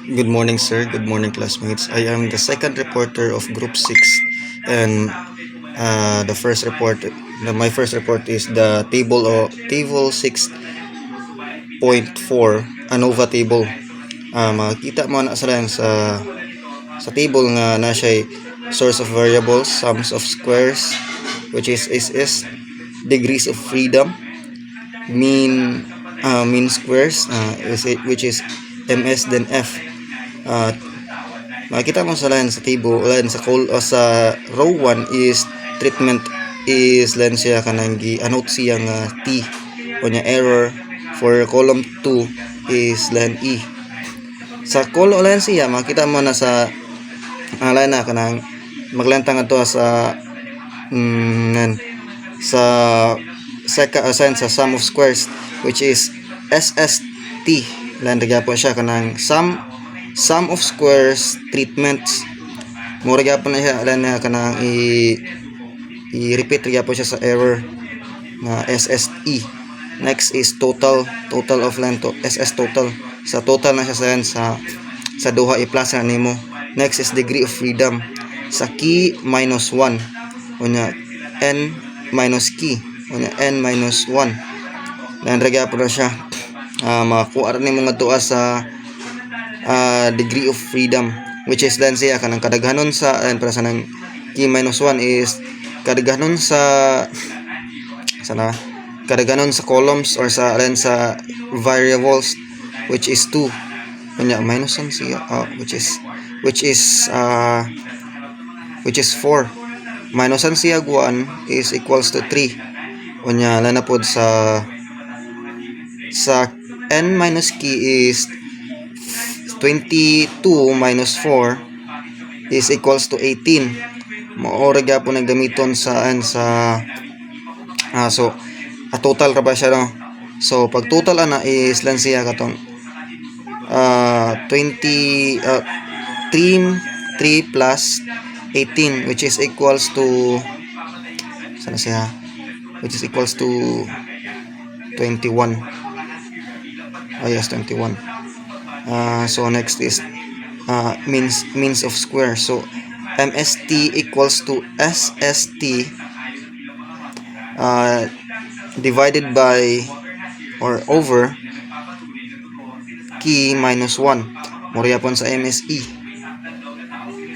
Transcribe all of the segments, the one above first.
Good morning, sir. Good morning, classmates. I am the second reporter of Group 6, and the first report, my first report is the table 6.4 ANOVA table. Makita mo na sa table nga na siya source of variables, sums of squares, which is SS, degrees of freedom, mean squares, which is MS then F. Makita mo sa table sa row 1 is treatment is lan siya kanang gi-anote siya nga T o nya error. For column 2 is lan E. Sa column lan siya makita mo na sa lan na kanang maglantang ato sa sa second assign sa sum of squares, which is SST. Lan po siya kanang sum of squares treatments. Mura gyapon na siya lan na kanang i-repeat gyapon siya sa error na SSE. Next is total of lan to SS total. Sa total na siya sa duha i-plus na nimo. Next is degree of freedom sa key minus 1 unya n minus key unya n minus 1. Lan gyapon na siya makakuha rin mo nga tuwa sa degree of freedom, which is lan siya kanang kadaghanon sa para sa nang key minus 1 is kadaghanon kadaghanon sa columns or sa variables, which is 2 unya minus 1 siya which is 4 minus 1 siya 1 is equals to 3 unya lan na pod sa n minus key is 22 minus 4 is equals to 18. Maora gyapon naggamiton so total ra ba siya, no? So pag total ana is lan siya katong 3 plus 18, which is equals to which is equals to 21. Yes, 21. So next is means of square. So MST equals to SST divided by or over key minus 1 mura pon sa MSE,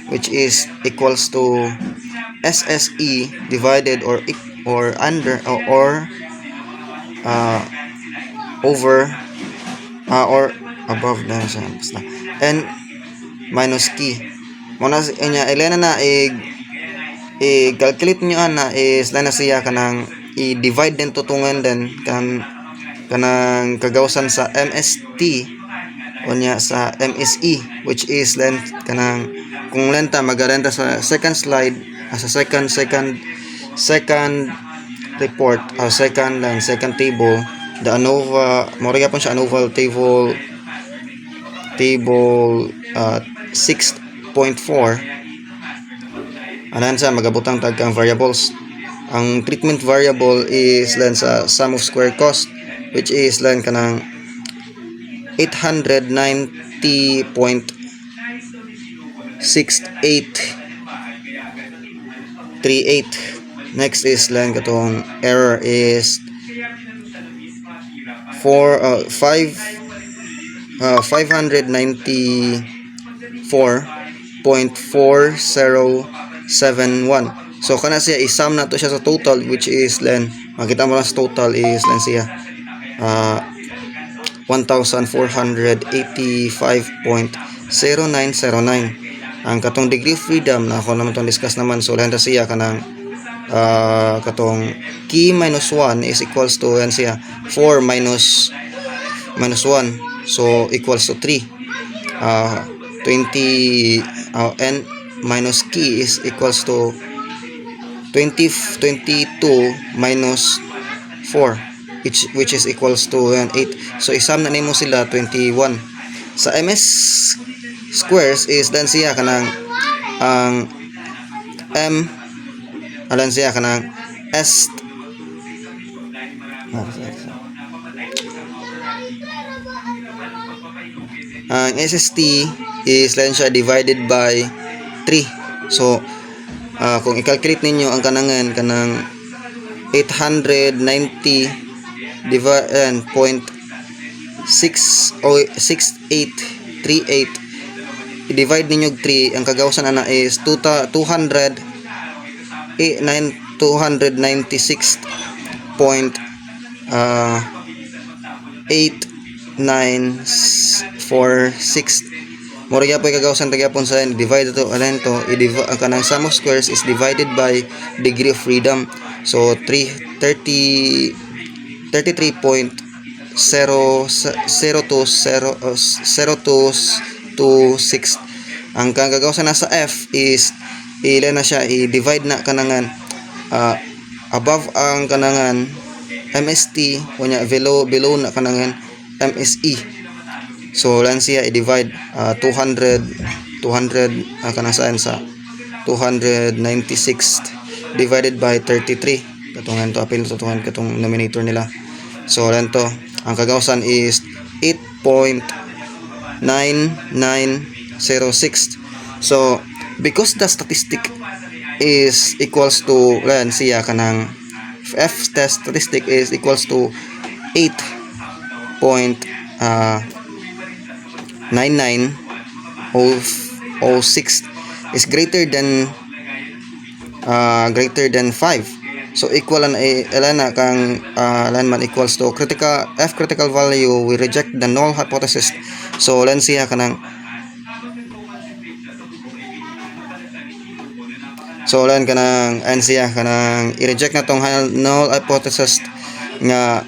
which is equals to SSE divided or under or over or above na siya basta n minus key muna niya ilena na i-calculate nyo na is na siya kanang i-divide din tutungan din kanang kagawasan sa MST o niya sa MSE, which is length kanang kung lenta magarenta sa second slide sa second report second table, the ANOVA mura gyapon siya ANOVA table 6.4. anan sa magabutang tag ang variables. Ang treatment variable is lan sa sum of square cost, which is lan kanang 890.6838. Next is lan katong error is 594.4071. So kana siya isum na to siya sa total, which is lan makita mo lang sa total is lan siya 1485.0909. Ang katong degree of freedom na ako naman itong discuss naman, so lan siya kanang katong key minus 1 is equals to yan siya 4 minus 1, so equals to 3. 20 n minus key is equals to 22 minus 4, which is equals to 8. So isam na nimo sila 21. Sa MS squares is dan siya kanang ang M alan siya kanang S kanang SST is lang siya divided by 3. So kung i-calculate ninyo ang kanangan kanang 890 divide 0.6838 i-divide ninyo 3, ang kagawasan ana is 296.8946 mura gyapon kagawasan tagyapon sa divide to alan to ang kanang sum of squares is divided by degree of freedom. So 33.00226 ang kagawasan na sa F is ilan na siya i-divide na kanangan above ang kanangan MST kunya below na kanangan MSE. So lan siya i-divide 200 kanang saan sa 296 divided by 33 katungan to apil to katong nominator nila. So lan to ang kagawasan is 8.9906. So because the statistic is equals to lan siya kanang F test statistic is equals to 8.9906 is greater than 5. So equal na kang lan man equals to critical value, we reject the null hypothesis. So lan siya kanang siya kanang i-reject na tong null hypothesis nga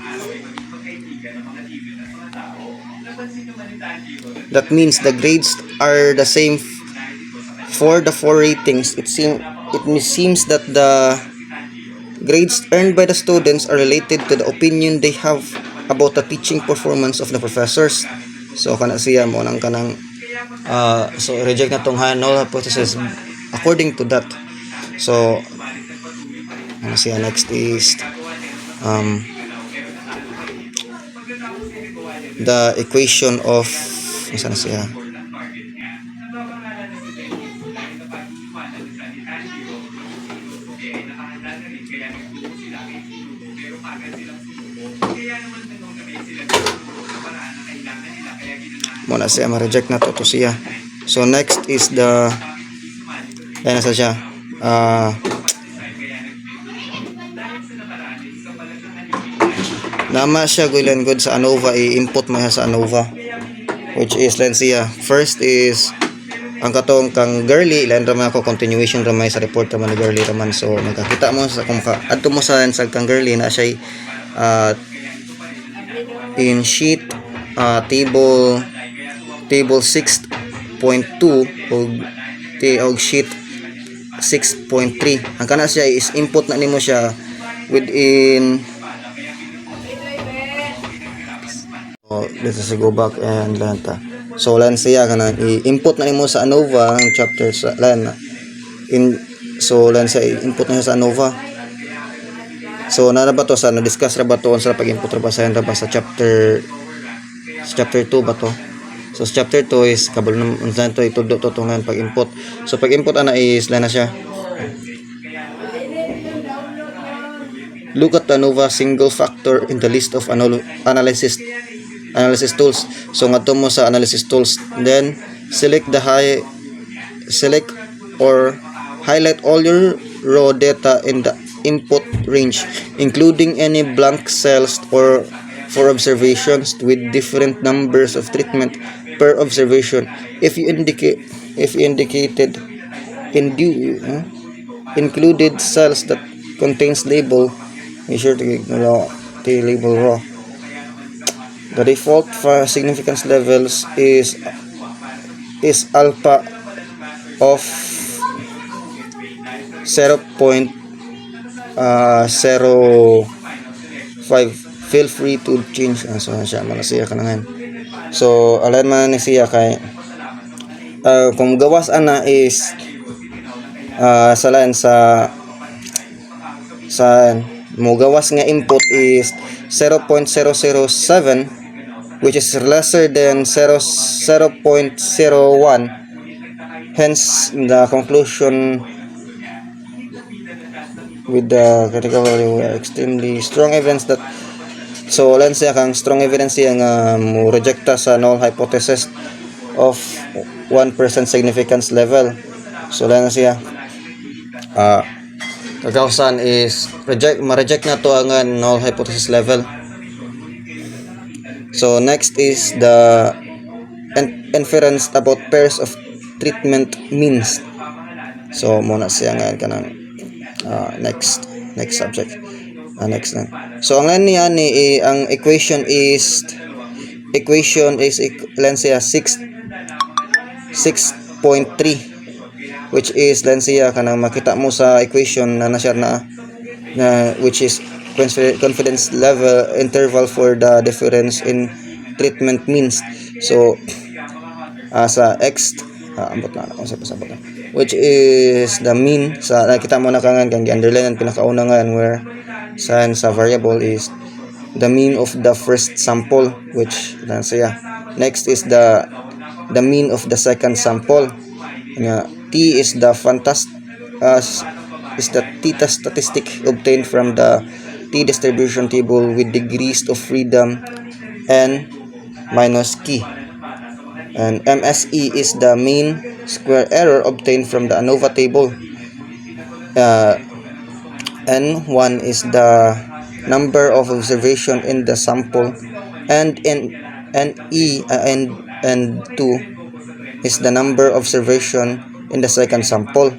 that means the grades are the same for the 4 ratings. It seems that the grades earned by the students are related to the opinion they have about the teaching performance of the professors. So kana siya mo nang kanang so reject na tong null hypothesis according to that. So ano siya next is the equation of sana siya muna siya ma-reject na to siya. So next is the ayan na siya nama siya gulen good sa ANOVA i-input mo sa ANOVA which is lan siya first is ang katong kang girly ilan raman ako continuation raman sa report raman ni girly raman. So nakakita mo sa kung adto mo sa kang girly na siya in sheet table 6.2 og sheet 6.3 ang kana siya is input na nimo siya within let's just go back and lanta. So lan siya kana i-input na nimo sa ANOVA ang chapter sa lan so lan siya input na siya sa ANOVA. So na ba to sa na-discuss ra ba to sa pag-input ra ba sa chapter 2 ba to. So sa chapter 2 is kabalo unsan to itudo to tungan pag-input. So pag-input ana is lan na siya look at the ANOVA single factor in the list of analysis tools. So ngadto mo sa analysis tools, then select or highlight all your raw data in the input range including any blank cells or for observations with different numbers of treatment per observation. If you indicated included cells that contains label, be sure to ignore the label raw. The default for significance levels is alpha of 0.05. Feel free to change so siya man siya kanangan. So alam man ni siya kay kung gawas ana is sa mo gawas nga input is 0.007 which is lesser than 0.01. Hence, the conclusion with the critical value were extremely strong evidence that so lan siya kang strong evidence siya nga mo rejecta sa null hypothesis of 1% significance level. So lan siya kagausan is ma-reject na to ang null hypothesis level. So next is the inference about pairs of treatment means. So muna siya nga kanang next subject. Next na. So ang niya ni ang equation is lan siya 6.3, which is lan siya kanang makita mo sa equation na na-share na which is confidence level interval for the difference in treatment means. So sa x ambot na ako sa pasabot na, which is the mean sa nakita mo na kangan kang underline ang pinakauna nga where sa variable is the mean of the first sample, which dan siya. Next is the mean of the second sample. T is the theta statistic obtained from the T distribution table with degrees of freedom n minus k. And MSE is the mean square error obtained from the ANOVA table. N1 is the number of observation in the sample, and N2 is the number of observation in the second sample.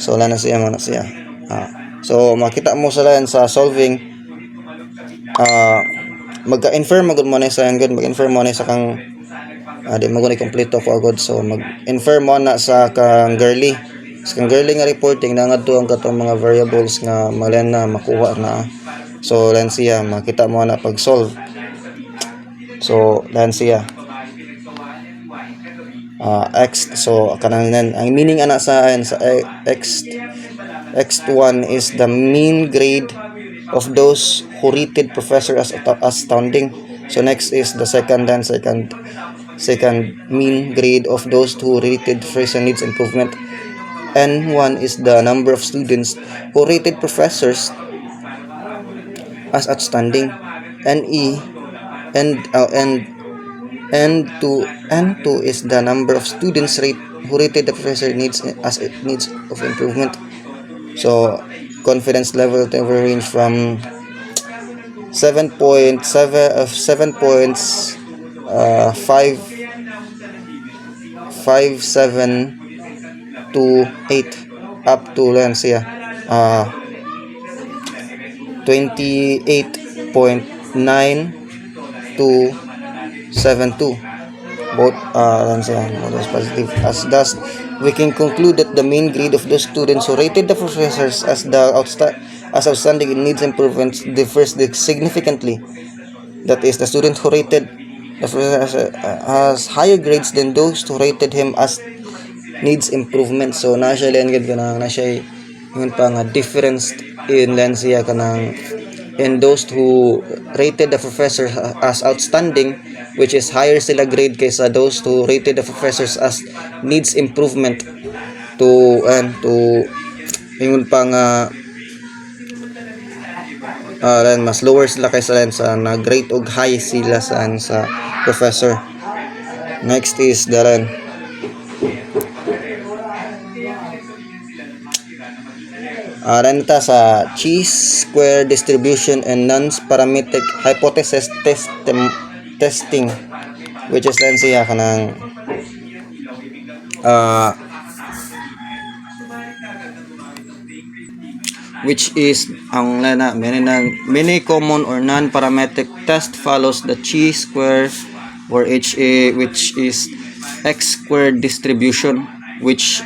So wala na siya so makita mo sa lan sa solving mag-infer magud mo na sa good mag-infer mo na sa kang di mo guni kompleto ko agad. So mag-infer mo na sa kang girly nga reporting na ngadto ang katong mga variables nga malen na makuha na. So lan siya makita mo na pag solve. So lan siya x, so kanang ang meaning ana sa x1 is the mean grade of those who rated professor as astounding. So next is the second mean grade of those who rated professor needs improvement. N1 is the number of students who rated professors as outstanding. N2 is the number of students who rated the professor needs of improvement. So confidence level can range from 7.5 7 to 8 up to lan siya 28.9 to 7.2. Both lan siya models positive. As thus we can conclude that the mean grade of those students who rated the professors as outstanding in needs improvements differs significantly. That is, the student who rated the professor has higher grades than those who rated him as needs improvement. So na siya lang gid kanang na siya yun pa nga difference in siya kanang in those who rated the professor as outstanding, which is higher sila grade kaysa those who rated the professors as needs improvement to yun pa nga mas lower sila kaysa sa na grade og high sila sa professor. Next is the ta sa chi-square distribution and non-parametric hypothesis testing, which is siya kanang which is ang many common or non-parametric test follows the chi-square or HA, which is x-squared distribution, which